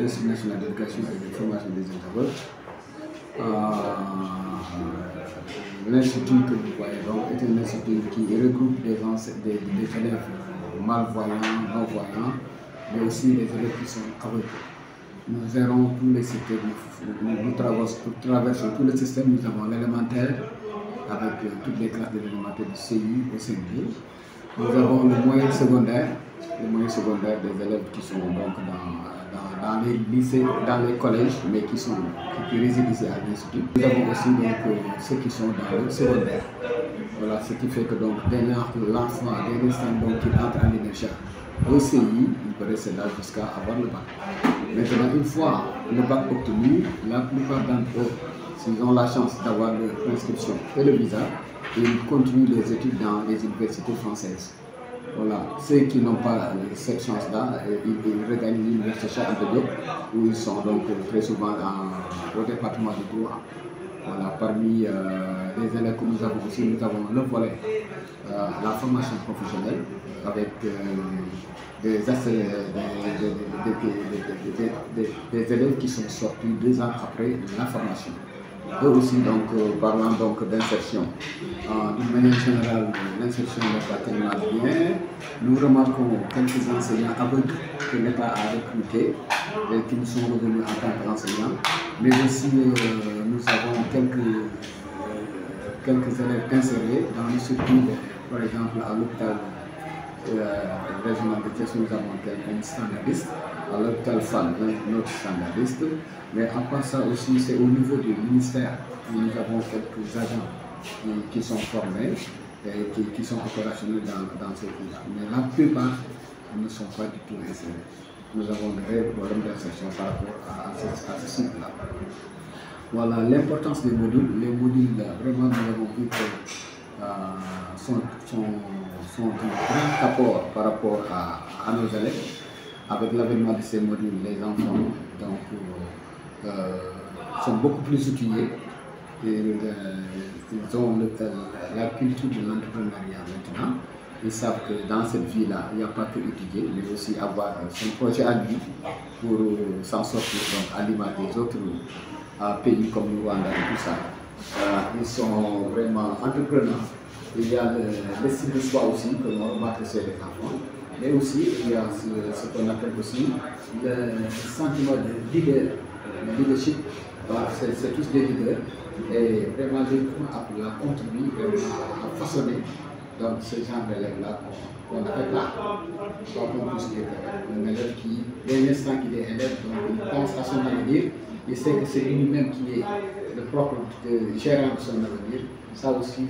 l'Institut national d'éducation et de formation des intervenants. L'Institut que vous voyez donc est un institut qui regroupe des élèves malvoyants, non-voyants, mais aussi des élèves qui sont aveugles. Nous gérons tous les secteurs, nous traversons tout le système. Nous avons l'élémentaire avec toutes les classes de l'élémentaire du CI au CND. Nous avons le moyen secondaire des élèves qui sont donc dans les lycées, dans les collèges, mais qui résident ici à l'Institut. Nous avons aussi donc, ceux qui sont dans le secondaire. Voilà, ce qui fait que donc dès l'enfant, dès l'instant qu'il entre à l'INECHA, au CI, il peut rester là jusqu'à avoir le bac. Maintenant, une fois le bac obtenu, la plupart d'entre eux, s'ils ont la chance d'avoir leur inscription et le visa, ils continuent les études dans les universités françaises. Voilà. Ceux qui n'ont pas cette chance-là, ils regagnent l'université Cheikh Anta Diop, où ils sont donc très souvent au département de droit. Voilà. Parmi les élèves que nous avons aussi, nous avons le volet la formation professionnelle avec des élèves qui sont sortis 2 ans après la formation. Et aussi donc parlant donc d'insertion. D'une manière générale, l'insertion n'est pas tellement bien. Nous remarquons quelques enseignants aveugles que l'État a recrutés et qui nous sont revenus en tant qu'enseignants. Mais aussi nous avons quelques élèves insérés dans le circuit, par exemple à l'hôpital régional de Thiès, nous avons quelqu'un standardiste, à l'hôpital FAN, notre standardiste. Mais à part ça aussi, c'est au niveau du ministère où nous avons quelques agents qui sont formés et qui sont opérationnels dans ce pays-là. Mais la plupart ne sont pas du tout insérés. Nous avons des réels problèmes d'insertion par rapport à ce site-là. Voilà l'importance des modules. Les modules, vraiment, nous avons vu que sont un grand apport par rapport à nos élèves. Avec l'avènement de ces modules, les enfants donc, sont beaucoup plus outillés. Ils ont la culture de l'entrepreneuriat maintenant. Ils savent que dans cette vie-là, il n'y a pas que étudier, mais aussi avoir son projet à lui pour s'en sortir donc, à l'image des autres pays comme le Rwanda et tout ça. Ils sont vraiment entrepreneurs. Il y a l'estime de soi aussi que l'on remarque chez les enfants. Mais aussi, il y a ce qu'on appelle aussi le sentiment de leadership. C'est tous des leaders. Et vraiment, l'éducation a contribué à façonner donc, ce genre d'élève-là qu'on n'avait pas. Qu'on puisse dire un élève qui, dès l'instant qu'il est élève, donc, il pense à son avenir, il sait que c'est lui-même qui est le propre gérant de son avenir. Ça aussi,